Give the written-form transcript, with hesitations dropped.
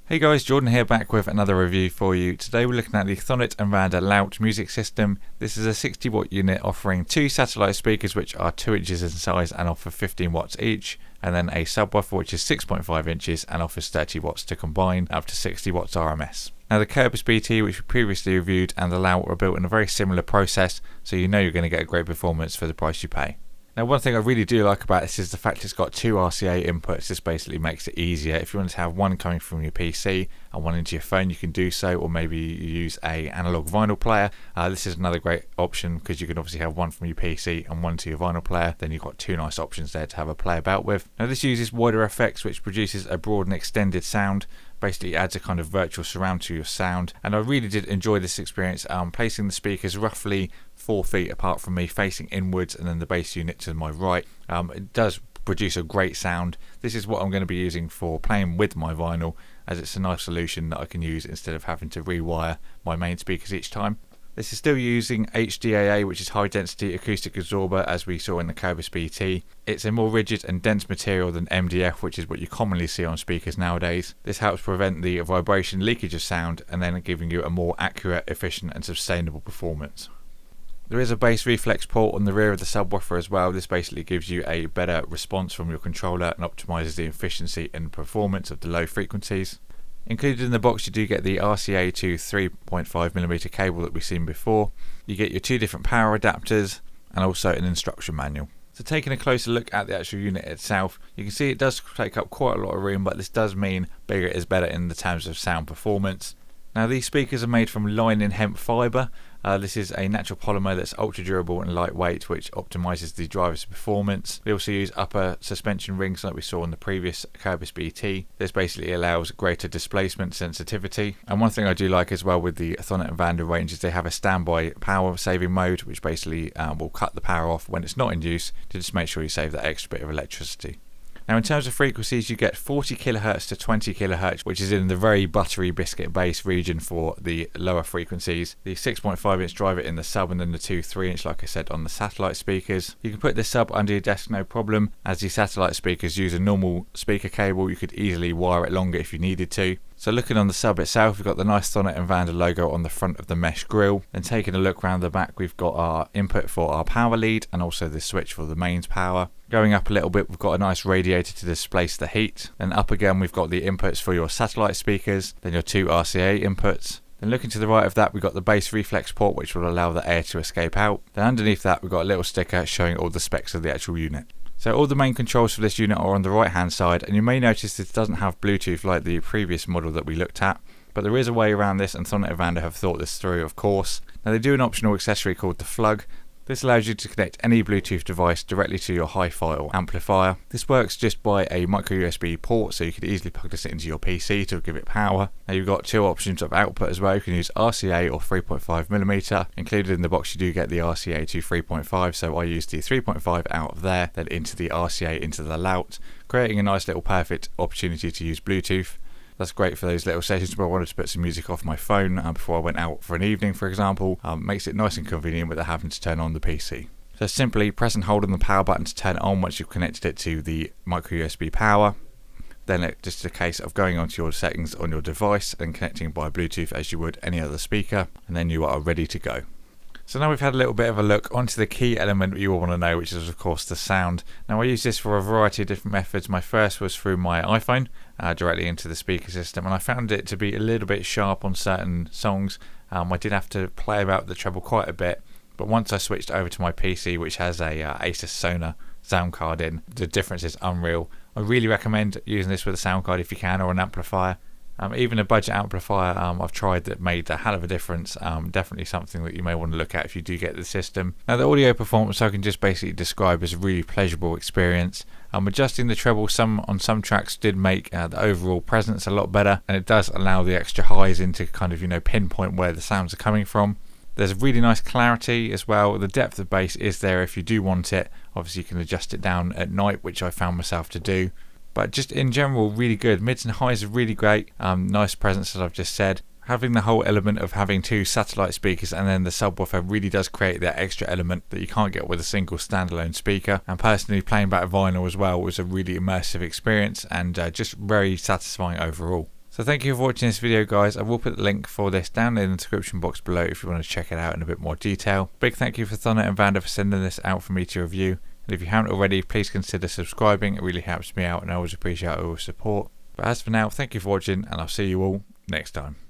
Hey guys, Jordan here, back with another review for you. Today we're looking at the Thonet Vander Laut music system. This is a 60 watt unit offering two satellite speakers which are 2 inches in size and offer 15 watts each, and then a subwoofer which is 6.5 inches and offers 30 watts to combine up to 60 watts RMS. Now the Rca BT, which we previously reviewed, and the Laut are built in a very similar process, so you know you're going to get a great performance for the price you pay. Now one thing I really do like about this is the fact it's got two RCA inputs. This basically makes it easier. If you want to have one coming from your PC and one into your phone, you can do so, or maybe you use a analog vinyl player. This is another great option because you can obviously have one from your PC and one to your vinyl player. Then you've got two nice options there to have a play about with. Now this uses wider effects, which produces a broad and extended sound. Basically adds a kind of virtual surround to your sound, and I really did enjoy this experience. Placing the speakers roughly 4 feet apart from me, facing inwards, and then the bass unit to my right. It does produce a great sound. This is what I'm going to be using for playing with my vinyl, as it's a nice solution that I can use instead of having to rewire my main speakers each time. This is still using HDAA, which is high density acoustic absorber, as we saw in the Rca BT. It's a more rigid and dense material than MDF, which is what you commonly see on speakers nowadays. This helps prevent the vibration leakage of sound, and then giving you a more accurate, efficient and sustainable performance. There is a bass reflex port on the rear of the subwoofer as well. This basically gives you a better response from your controller and optimizes the efficiency and performance of the low frequencies. Included in the box you do get the RCA to 3.5mm cable that we've seen before. You get your two different power adapters and also an instruction manual. So taking a closer look at the actual unit itself, you can see it does take up quite a lot of room, but this does mean bigger is better in the terms of sound performance. Now these speakers are made from linen hemp fibre. This is a natural polymer that's ultra durable and lightweight, which optimises the driver's performance. We also use upper suspension rings like we saw in the previous Rca BT. This basically allows greater displacement sensitivity. And one thing I do like as well with the Thonet Vander range is they have a standby power saving mode, which basically will cut the power off when it's not in use to just make sure you save that extra bit of electricity. Now in terms of frequencies, you get 40 kHz to 20 kHz, which is in the very buttery biscuit bass region for the lower frequencies. The 6.5 inch driver in the sub, and then the two 3 inch, like I said, on the satellite speakers. You can put this sub under your desk no problem, as the satellite speakers use a normal speaker cable. You could easily wire it longer if you needed to. So looking on the sub itself, we've got the nice Thonet Vander logo on the front of the mesh grille. Then taking a look around the back, we've got our input for our power lead and also the switch for the mains power. Going up a little bit, we've got a nice radiator to displace the heat. Then up again, we've got the inputs for your satellite speakers, then your two RCA inputs. Then looking to the right of that, we've got the bass reflex port, which will allow the air to escape out. Then underneath that, we've got a little sticker showing all the specs of the actual unit. So all the main controls for this unit are on the right hand side, and you may notice this doesn't have Bluetooth like the previous model that we looked at, but there is a way around this, and Thonet Vander have thought this through, of course. Now they do an optional accessory called the Flug. This allows you to connect any Bluetooth device directly to your hi-fi or amplifier. This works just by a micro USB port, so you could easily plug this into your PC to give it power. Now you've got two options of output as well. You can use RCA or 3.5mm. Included in the box you do get the RCA to 3.5, so I used the 3.5 out of there, then into the RCA into the Laut, creating a nice little perfect opportunity to use Bluetooth. That's great for those little sessions where I wanted to put some music off my phone before I went out for an evening, for example. Makes it nice and convenient without having to turn on the PC. So simply press and hold on the power button to turn it on once you've connected it to the micro USB power. Then it's just a case of going onto your settings on your device and connecting by Bluetooth as you would any other speaker, and then you are ready to go. So now we've had a little bit of a look onto the key element you all want to know, which is of course the sound. Now I use this for a variety of different methods. My first was through my iPhone, directly into the speaker system, and I found it to be a little bit sharp on certain songs. I did have to play about the treble quite a bit, but once I switched over to my PC, which has a Asus Sonar sound card in, the difference is unreal. I really recommend using this with a sound card if you can, or an amplifier. Even a budget amplifier I've tried that made a hell of a difference. Definitely something that you may want to look at if you do get the system. Now the audio performance I can just basically describe as a really pleasurable experience. Adjusting the treble on some tracks did make the overall presence a lot better, and it does allow the extra highs into kind of pinpoint where the sounds are coming from. There's a really nice clarity as well. The depth of bass is there if you do want it. Obviously you can adjust it down at night, which I found myself to do. But just in general, really good. Mids and highs are really great. Nice presence, as I've just said. Having the whole element of having two satellite speakers and then the subwoofer really does create that extra element that you can't get with a single standalone speaker. And personally, playing back vinyl as well was a really immersive experience and just very satisfying overall. So thank you for watching this video, guys. I will put the link for this down in the description box below if you want to check it out in a bit more detail. Big thank you for Thonet and Vander for sending this out for me to review. And if you haven't already, please consider subscribing. It really helps me out and I always appreciate all your support. But as for now, thank you for watching and I'll see you all next time.